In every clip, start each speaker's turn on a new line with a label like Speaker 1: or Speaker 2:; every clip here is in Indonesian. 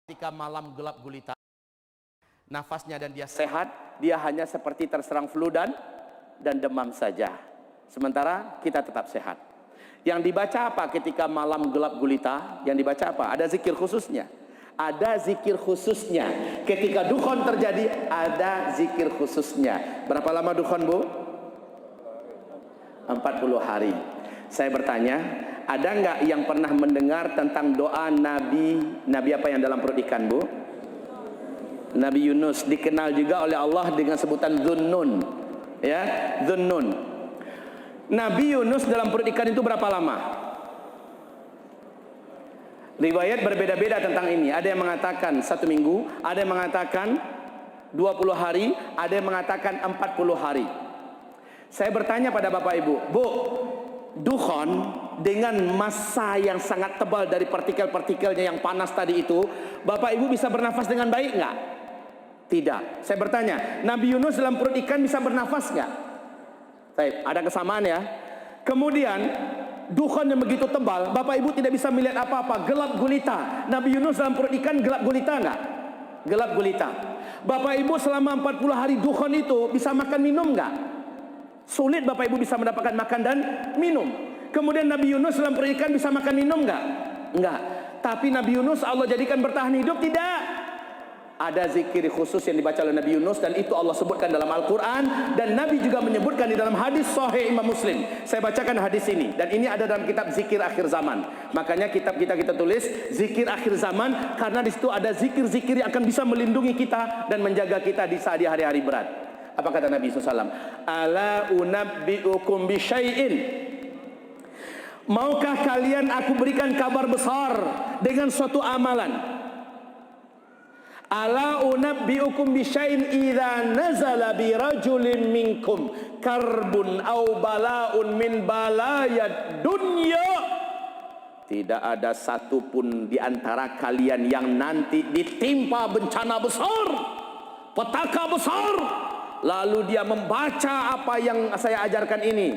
Speaker 1: Ketika malam gelap gulita, nafasnya dan dia sehat, dia hanya seperti terserang flu dan demam saja. Sementara kita tetap sehat. Yang dibaca apa ketika malam gelap gulita? Yang dibaca apa? Ada zikir khususnya. Ada zikir khususnya. Ketika dukhon terjadi, ada zikir khususnya. Berapa lama dukhon, Bu? 40 hari. Saya bertanya, ada nggak yang pernah mendengar tentang doa Nabi apa yang dalam perut ikan, Bu? Nabi Yunus, dikenal juga oleh Allah dengan sebutan Dhunnun. Ya, Dhunnun. Nabi Yunus dalam perut ikan itu berapa lama? Riwayat berbeda-beda tentang ini. Ada yang mengatakan 1 minggu, ada yang mengatakan 20 hari, ada yang mengatakan 40 hari. Saya bertanya pada Bapak Ibu, Bu, dukhon dengan massa yang sangat tebal dari partikel-partikelnya yang panas tadi itu, Bapak Ibu bisa bernafas dengan baik nggak? Tidak. Saya bertanya, Nabi Yunus dalam perut ikan bisa bernafas nggak? Baik, ada kesamaan ya. Kemudian dukhon yang begitu tebal, Bapak Ibu tidak bisa melihat apa-apa, gelap gulita. Nabi Yunus dalam perut ikan gelap gulita nggak? Gelap gulita. Bapak Ibu selama 40 hari dukhon itu bisa makan minum nggak? Sulit Bapak Ibu bisa mendapatkan makan dan minum. Kemudian Nabi Yunus dalam perut ikan bisa makan minum nggak? Enggak. Tapi Nabi Yunus Allah jadikan bertahan hidup? Tidak. Ada zikir khusus yang dibaca oleh Nabi Yunus dan itu Allah sebutkan dalam Al-Quran, dan Nabi juga menyebutkan di dalam hadis Sahih Imam Muslim. Saya bacakan hadis ini, dan ini ada dalam kitab Zikir Akhir Zaman. Makanya kitab kita tulis Zikir Akhir Zaman, karena di situ ada zikir-zikir yang akan bisa melindungi kita dan menjaga kita di saat di hari-hari berat. Apa kata Nabi SAW? Ala unabbi'ukum bisyai'in. Maukah kalian aku berikan kabar besar dengan suatu amalan? Ala unabbi'ukum bisyai'in idza nazala bi rajulin minkum karbun aw bala'un min balayad dunya. Tidak ada satupun di antara kalian yang nanti ditimpa bencana besar, petaka besar, lalu dia membaca apa yang saya ajarkan ini,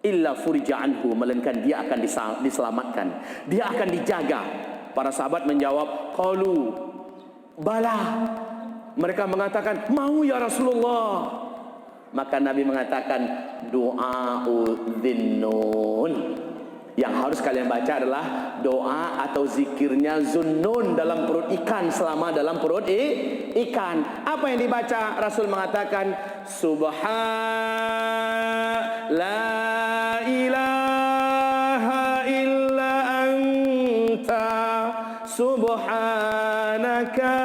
Speaker 1: illa furija anhu, melainkan dia akan diselamatkan, dia akan dijaga. Para sahabat menjawab, qalu bala. Mereka mengatakan, mau ya Rasulullah. Maka Nabi mengatakan, du'a'u dhinnun. Yang harus kalian baca adalah doa atau zikirnya Zunnun dalam perut ikan, selama dalam perut ikan. Apa yang dibaca? Rasul mengatakan, la ilaha illa anta subhanaka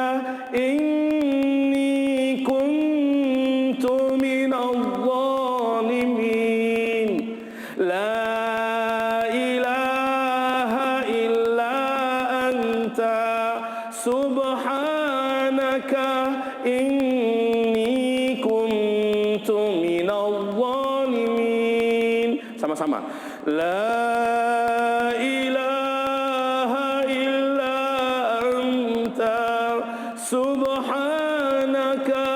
Speaker 1: inni kuntu minadh dhalimin. La subhanaka inni kuntu minadh dhalimin. Sama-sama. La ilaha illa anta subhanaka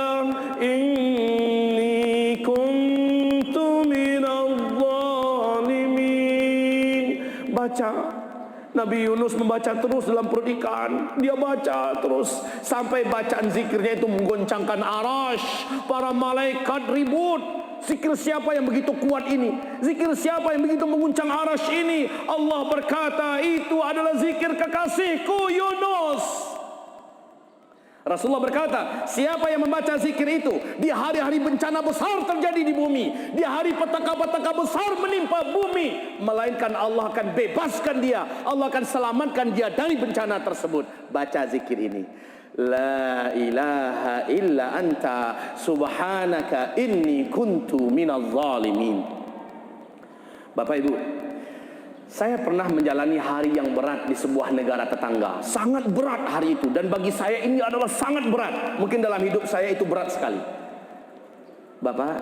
Speaker 1: inni kuntu minadh dhalimin. Baca. Nabi Yunus membaca terus dalam perut ikan. Dia baca terus sampai bacaan zikirnya itu menggoncangkan arash. Para malaikat ribut. Zikir siapa yang begitu kuat ini? Zikir siapa yang begitu mengguncang arash ini? Allah berkata, itu adalah zikir kekasihku Yunus. Rasulullah berkata, siapa yang membaca zikir itu di hari-hari bencana besar terjadi di bumi, di hari petaka-petaka besar menimpa bumi, melainkan Allah akan bebaskan dia, Allah akan selamatkan dia dari bencana tersebut. Baca zikir ini, la ilaha illa anta subhanaka inni kuntu minadh dhalimin. Bapak Ibu, saya pernah menjalani hari yang berat di sebuah negara tetangga. Sangat berat hari itu. Dan bagi saya ini adalah sangat berat. Mungkin dalam hidup saya itu berat sekali. Bapak,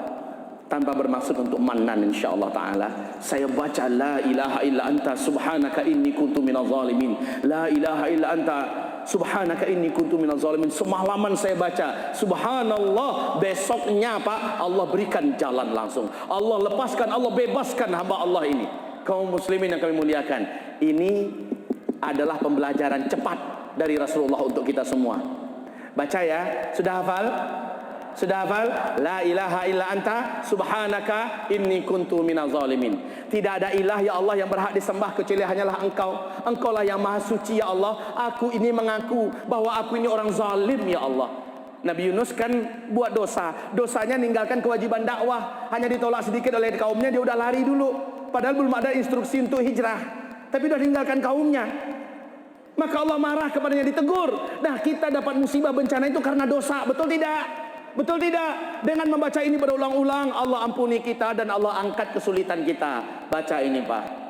Speaker 1: tanpa bermaksud untuk mannan insyaAllah ta'ala, saya baca la ilaha illa anta subhanaka inni kuntu minadh dhalimin. La ilaha illa anta subhanaka inni kuntu minadh dhalimin. Semalaman saya baca. Subhanallah. Besoknya Pak, Allah berikan jalan langsung. Allah lepaskan, Allah bebaskan hamba Allah ini. Kaum muslimin yang kami muliakan, ini adalah pembelajaran cepat dari Rasulullah untuk kita semua. Baca ya, sudah hafal? Sudah hafal? La ilaha illa anta subhanaka inni kuntu minaz zalimin. Tidak ada ilah ya Allah yang berhak disembah kecuali hanyalah Engkau. Engkaulah yang maha suci ya Allah. Aku ini mengaku bahwa aku ini orang zalim ya Allah. Nabi Yunus kan buat dosa. Dosanya ninggalkan kewajiban dakwah. Hanya ditolak sedikit oleh kaumnya, dia udah lari dulu. Padahal belum ada instruksi untuk hijrah. Tapi udah ninggalkan kaumnya. Maka Allah marah kepadanya, ditegur. Nah, kita dapat musibah bencana itu karena dosa. Betul tidak? Betul tidak? Dengan membaca ini berulang-ulang, Allah ampuni kita dan Allah angkat kesulitan kita. Baca ini Pak.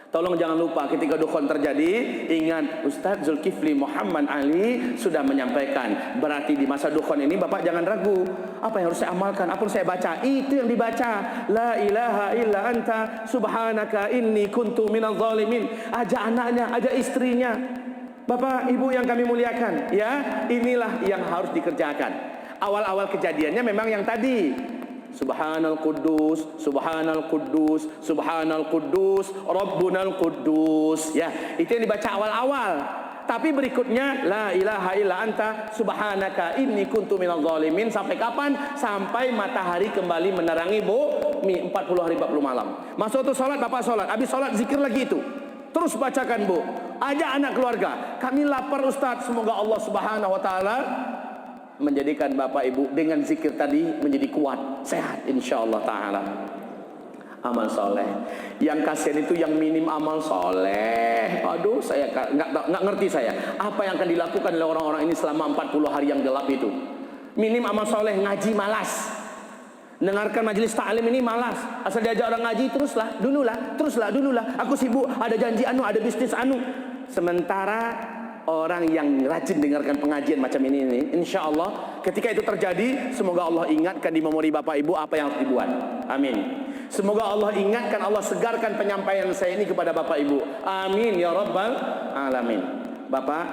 Speaker 1: Tolong jangan lupa ketika dukhon terjadi, ingat Ustaz Zulkifli Muhammad Ali sudah menyampaikan. Berarti di masa dukhon ini Bapak jangan ragu. Apa yang harus saya amalkan? Apa yang saya baca? Itu yang dibaca. La ilaha illa anta subhanaka inni kuntu minaz zalimin. Ajak anaknya, ajak istrinya. Bapak, Ibu yang kami muliakan, ya, inilah yang harus dikerjakan. Awal-awal kejadiannya memang yang tadi, Subhanal Quddus, Subhanal Quddus, Subhanal Quddus, Rabbunal Quddus. Ya, itu yang dibaca awal-awal. Tapi berikutnya la ilaha illa anta subhanaka inni kuntu minaz zalimin. Sampai kapan? Sampai matahari kembali menerangi bumi, 40 hari 40 malam. Masuk tuh salat, Bapak salat. Habis salat zikir lagi itu. Terus bacakan Bu. Ajak anak keluarga. Kami lapar Ustaz, semoga Allah Subhanahu wa taala menjadikan Bapak Ibu dengan zikir tadi menjadi kuat, sehat insyaallah taala. Amal soleh. Yang kasihan itu yang minim amal soleh. Aduh, saya nggak ngerti saya. Apa yang akan dilakukan oleh orang-orang ini selama 40 hari yang gelap itu? Minim amal soleh, ngaji malas. Dengarkan majelis ta'lim ini malas. Asal diajak orang ngaji teruslah, dululah. Aku sibuk, ada janji anu, ada bisnis anu. Sementara orang yang rajin dengarkan pengajian macam ini, insya Allah ketika itu terjadi, semoga Allah ingatkan di memori Bapak Ibu apa yang harus dibuat. Amin. Semoga Allah ingatkan, Allah segarkan penyampaian saya ini kepada Bapak Ibu. Amin ya Rabbal Alamin. Bapak,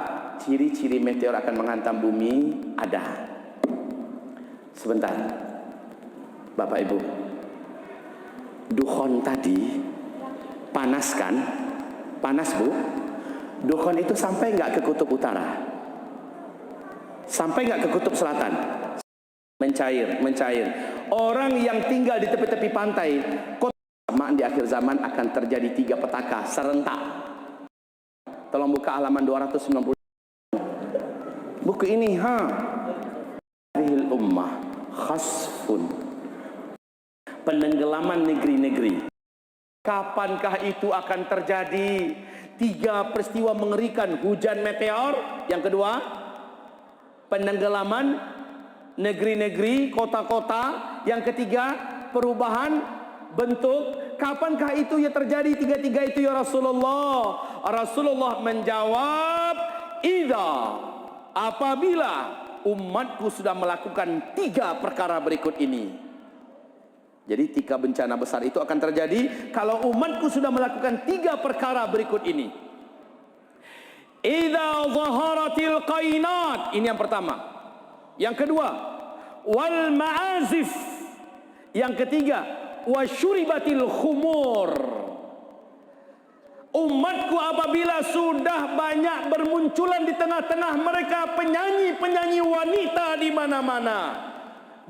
Speaker 1: ciri-ciri meteor akan menghantam bumi ada. Sebentar, Bapak Ibu. Dukhon tadi panas kan? Panas Bu? Dukhon itu sampai nggak ke kutub utara? Sampai nggak ke kutub selatan? Mencair. Orang yang tinggal di tepi-tepi pantai, kota di akhir zaman akan terjadi 3 petaka serentak. Tolong buka halaman 290. Buku ini, Hadhil ummah khasfun. Penenggelaman negeri-negeri. Kapankah itu akan terjadi? 3 peristiwa mengerikan, hujan meteor. Yang kedua, penenggelaman negeri-negeri, kota-kota. Yang ketiga, perubahan bentuk. Kapankah itu ya terjadi 3-3 itu ya Rasulullah? Rasulullah menjawab, idza, apabila umatku sudah melakukan 3 perkara berikut ini. Jadi 3 bencana besar itu akan terjadi kalau umatku sudah melakukan 3 perkara berikut ini. Idza zaharatil qainat, ini yang pertama. Yang kedua, wal ma'azif. Yang ketiga, wasyuribatil khumur. Umatku apabila sudah banyak bermunculan di tengah-tengah mereka penyanyi-penyanyi wanita di mana-mana.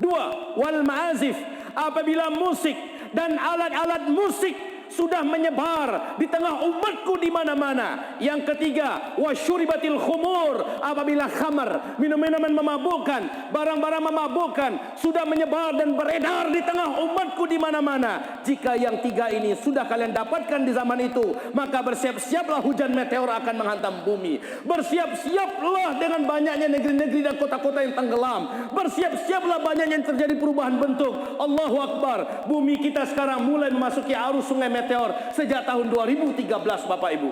Speaker 1: 2, wal ma'azif. Apabila musik dan alat-alat musik sudah menyebar di tengah umatku di mana-mana. Yang ketiga, wasyuribatil khumur. Apabila khamar, minum-minuman memabukkan, barang-barang memabukkan sudah menyebar dan beredar di tengah umatku di mana-mana. Jika yang 3 ini sudah kalian dapatkan di zaman itu, maka bersiap-siaplah hujan meteor akan menghantam bumi. Bersiap-siaplah dengan banyaknya negeri-negeri dan kota-kota yang tenggelam. Bersiap-siaplah banyaknya yang terjadi perubahan bentuk. Allahu Akbar. Bumi kita sekarang mulai memasuki arus sungai meteor sejak tahun 2013 Bapak Ibu.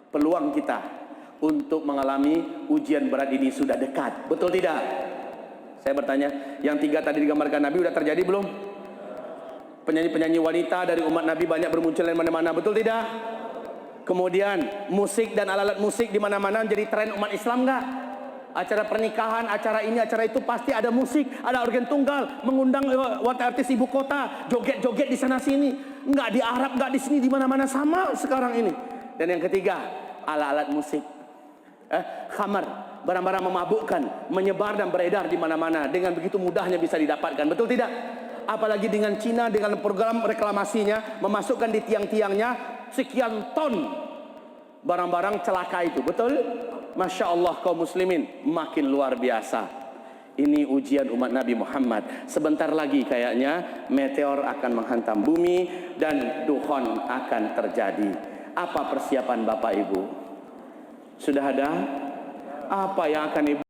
Speaker 1: Peluang kita untuk mengalami ujian berat ini sudah dekat. Betul tidak? Saya bertanya, yang 3 tadi digambarkan Nabi udah terjadi belum? Penyanyi-penyanyi wanita dari umat Nabi banyak bermunculan di mana-mana. Betul tidak? Kemudian musik dan alat-alat musik di mana-mana jadi tren umat Islam enggak? Acara pernikahan, acara ini, acara itu pasti ada musik, ada organ tunggal, mengundang artis ibu kota, joget-joget di sana sini. Enggak di Arab, enggak di sini, di mana-mana sama sekarang ini. Dan yang ketiga, alat-alat musik. Khamar, barang-barang memabukkan, menyebar dan beredar di mana-mana, dengan begitu mudahnya bisa didapatkan, betul tidak? Apalagi dengan Cina, dengan program reklamasinya, memasukkan di tiang-tiangnya sekian ton barang-barang celaka itu, betul? Masya Allah, kaum muslimin, makin luar biasa. Ini ujian umat Nabi Muhammad. Sebentar lagi kayaknya meteor akan menghantam bumi dan dukhon akan terjadi. Apa persiapan Bapak Ibu? Sudah ada? Apa yang akan Ibu